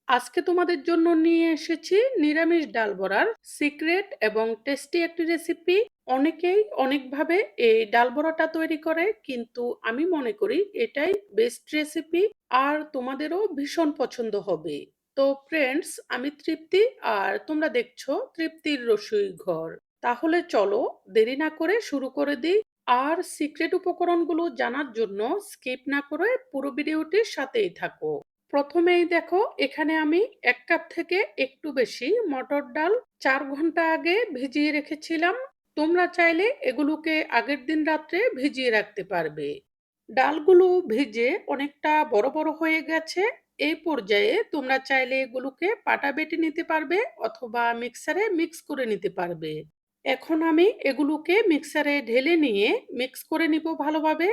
আজকে তোমাদের জন্য নিয়ে এসেছি নিরামিষ ডাল বড়ার সিক্রেট এবং টেস্টি একটি রেসিপি। অনেকেই অনেকভাবে এই ডাল বড়াটা তৈরি করে, কিন্তু আমি মনে করি এটাই বেস্ট রেসিপি আর তোমাদেরও ভীষণ পছন্দ হবে। তো ফ্রেন্ডস, আমি তৃপ্তি আর তোমরা দেখছো তৃপ্তির রসোই ঘর। তাহলে চলো দেরি না করে শুরু করে দিই। আর সিক্রেট উপকরণগুলো জানার জন্য স্কিপ না করে পুরো ভিডিওটির সাথেই থাকো। প্রথমেই দেখো, এখানে আমি 1 কাপ থেকে একটু বেশি মটর ডাল 4 ঘন্টা আগে ভিজিয়ে রেখেছিলাম। তোমরা চাইলে এগুলোকে আগের দিন রাত্রে ভিজিয়ে রাখতে পারবে। ডালগুলো ভিজে অনেকটা বড় বড় হয়ে গেছে। এই পর্যায়ে তোমরা চাইলে এগুলোকে পাটা বেটে নিতে পারবে অথবা মিক্সারে মিক্স করে নিতে পারবে। এখন আমি এগুলোকে মিক্সারে ঢেলে নিয়ে মিক্স করে নিব ভালোভাবে।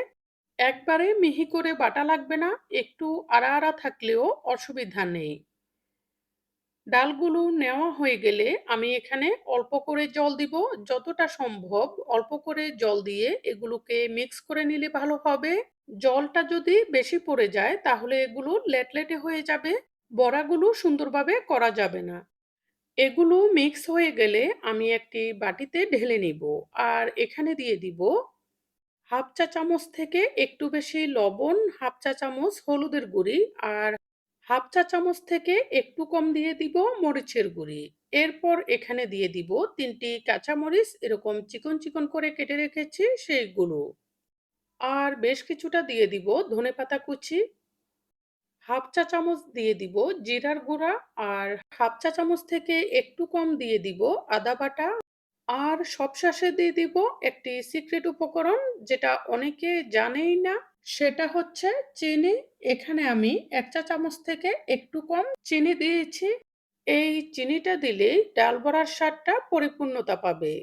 একবারে মিহি করে বাটা লাগবে না, একটু আড়া আড়া থাকলেও অসুবিধা নেই। ডালগুলো নেওয়া হয়ে গেলে আমি এখানে অল্প করে জল দিব। যতটা সম্ভব অল্প করে জল দিয়ে এগুলোকে মিক্স করে নিলে ভালো হবে। জলটা যদি বেশি পড়ে যায় তাহলে এগুলো লেটলেটে হয়ে যাবে, বড়াগুলো সুন্দরভাবে করা যাবে না। এগুলো মিক্স হয়ে গেলে আমি একটি বাটিতে ঢেলে নিব। আর এখানে দিয়ে দিব হাফ চা চামচ থেকে একটু বেশি লবণ, হাফ চা চামচ হলুদের গুঁড়ি, আর হাফ চা চামচ থেকে একটু কম দিয়ে দিব মরিচের গুঁড়ি। এরপর এখানে দিয়ে দিব 3টি কাঁচামরিচ এরকম চিকন চিকন করে কেটে রেখেছি সেইগুলো। আর বেশ কিছুটা দিয়ে দিব ধনেপাতা কুচি। হাফ চা চামচ দিয়ে দিব জিরার গুঁড়া। আর হাফ চা চামচ থেকে একটু কম দিয়ে দিব আদা বাটা। আর সবশেষে দিয়ে দিব একটি সিক্রেট উপকরণ, যেটা অনেকে জানেই না, সেটা হচ্ছে চিনি। এখানে আমি 1 চা চামচ থেকে একটু কম চিনি দিয়েছি। এই চিনিটা দিলেই ডাল বড়ার স্বাদটা পরিপূর্ণতা পাবে।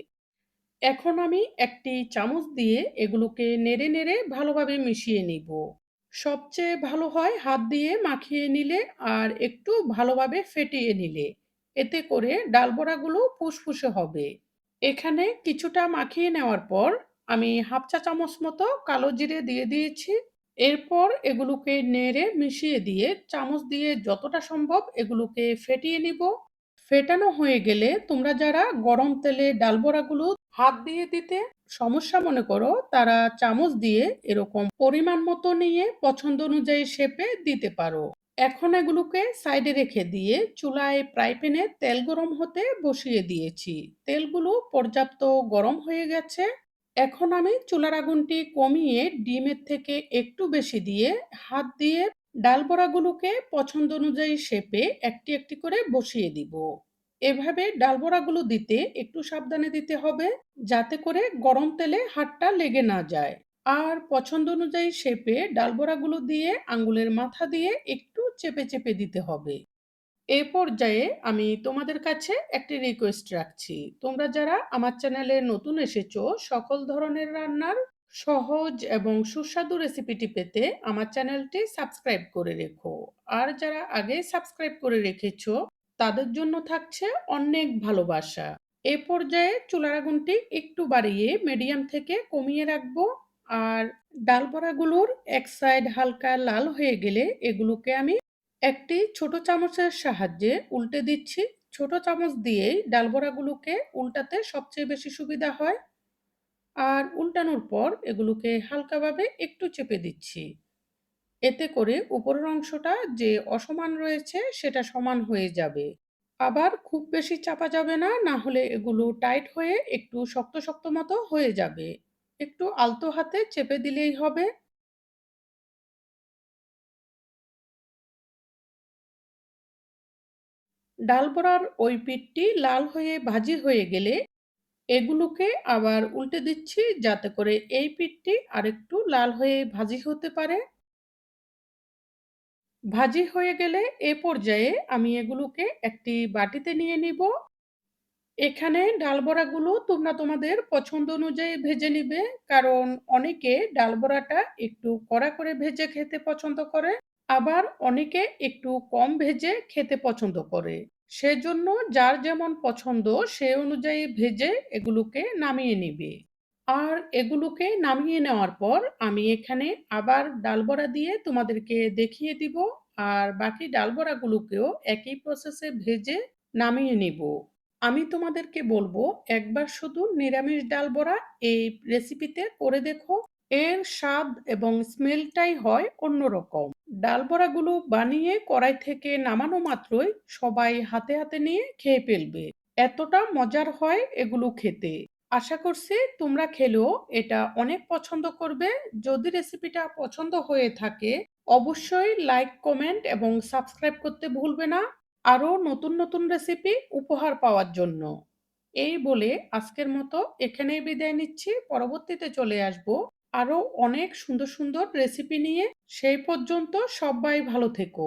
এখন আমি একটি চামচ দিয়ে এগুলোকে নেড়ে নেড়ে ভালোভাবে মিশিয়ে নিব। সবচেয়ে ভালো হয় হাত দিয়ে মাখিয়ে নিলে আর একটু ভালোভাবে ফেটিয়ে নিলে। এতে করে ডাল বড়াগুলো ফুসফুসে হবে। এখানে কিছুটা মাখিয়ে নেওয়ার পর আমি হাফ চা চামচ মতো কালো জিরে দিয়ে দিয়েছি। এরপর এগুলোকে নেড়ে মিশিয়ে দিয়ে চামচ দিয়ে যতটা সম্ভব এগুলোকে ফেটিয়ে নিব। ফেটানো হয়ে গেলে তোমরা যারা গরম তেলে ডাল বড়াগুলো হাত দিয়ে দিতে সমস্যা মনে করো, তারা চামচ দিয়ে এরকম পরিমাণ মতো নিয়ে পছন্দ অনুযায়ী শেপে দিতে পারো। এখন এগুলোকে সাইডে রেখে দিয়ে চুলায় ফ্রাই প্যানে তেল গরম হতে বসিয়ে দিয়েছি। তেলগুলো পর্যাপ্ত গরম হয়ে গেছে। এখন আমি চুলার আগুনটি কমিয়ে ডিমের থেকে একটু বেশি দিয়ে হাত দিয়ে ডাল বড়াগুলোকে পছন্দ অনুযায়ী শেপে একটি একটি করে বসিয়ে দিব। এভাবে ডাল বড়াগুলো দিতে একটু সাবধানে দিতে হবে, যাতে করে গরম তেলে হাতটা লেগে না যায়। আর পছন্দ অনুযায়ী শেপে ডাল বড়াগুলো দিয়ে আঙ্গুলের মাথা দিয়ে একটু চেপে চেপে দিতে হবে। এ পর্যায়ে আমি তোমাদের কাছে একটি রিকোয়েস্ট রাখছি। তোমরা যারা আমার চ্যানেলে নতুন এসেছো, সকল ধরনের রান্নার সহজ এবং সুস্বাদু রেসিপিটি পেতে আমার চ্যানেলটি সাবস্ক্রাইব করে রেখো। আর যারা আগে সাবস্ক্রাইব করে রেখেছো তাদের জন্য থাকছে অনেক ভালোবাসা। এ পর্যায়ে চুলার আগুনটি একটু বাড়িয়ে মিডিয়াম থেকে কমিয়ে রাখবো। আর ডাল বড়াগুলোর এক সাইড হালকা লাল হয়ে গেলে এগুলোকে আমি একটি ছোট চামচের সাহায্যে উল্টে দিচ্ছি। ছোট চামচ দিয়েই ডাল বড়াগুলোকে উল্টাতে সবচেয়ে বেশি সুবিধা হয়। আর উল্টানোর পর এগুলোকে হালকাভাবে একটু চেপে দিচ্ছি। এতে করে উপরের অংশটা যে অসমান রয়েছে সেটা সমান হয়ে যাবে। আবার খুব বেশি চাপা যাবে না, না হলে এগুলো টাইট হয়ে একটু শক্ত শক্ত মতো হয়ে যাবে। একটু আলতো হাতে চেপে দিলেই হবে। ডাল বড়ার ওই পিঠটি লাল হয়ে ভাজি হয়ে গেলে এগুলোকে আবার উল্টে দিচ্ছি, যাতে করে এই পিঠটি আরেকটু লাল হয়ে ভাজি হতে পারে। ভাজি হয়ে গেলে এ পর্যায়ে আমি এগুলোকে একটি বাটিতে নিয়ে নিব। এখানে ডাল বড়াগুলো তোমরা তোমাদের পছন্দ অনুযায়ী ভেজে নিবে, কারণ অনেকে ডাল বড়াটা একটু কড়া করে ভেজে খেতে পছন্দ করে, আবার অনেকে একটু কম ভেজে খেতে পছন্দ করে। সেজন্য যার যেমন পছন্দ সে অনুযায়ী ভেজে এগুলোকে নামিয়ে নিবে। আর এগুলোকে নামিয়ে নেওয়ার পর আমি এখানে আবার ডাল বড়া দিয়ে তোমাদেরকে দেখিয়ে দিব আর বাকি ডাল বড়াগুলোকেও একই প্রসেসে ভেজে নামিয়ে নিব। আমি তোমাদেরকে বলবো একবার শুধু নিরামিষ ডাল বড়া এই রেসিপিতে করে দেখো। এর স্বাদ এবং স্মেলটাই হয় অন্যরকম। ডাল বড়াগুলো বানিয়ে কড়াই থেকে নামানো মাত্রই সবাই হাতে হাতে নিয়ে খেয়ে ফেলবে। এতটা মজার হয় এগুলো খেতে। আশা করছি তোমরা খেলেও এটা অনেক পছন্দ করবে। যদি রেসিপিটা পছন্দ হয়ে থাকে অবশ্যই লাইক, কমেন্ট এবং সাবস্ক্রাইব করতে ভুলবে না আরো নতুন নতুন রেসিপি উপহার পাওয়ার জন্য। এই বলে আজকের মতো এখানেই বিদায় নিচ্ছি। পরবর্তীতে চলে আসব আরো অনেক সুন্দর সুন্দর রেসিপি নিয়ে। সেই পর্যন্ত সবাই ভালো থেকো।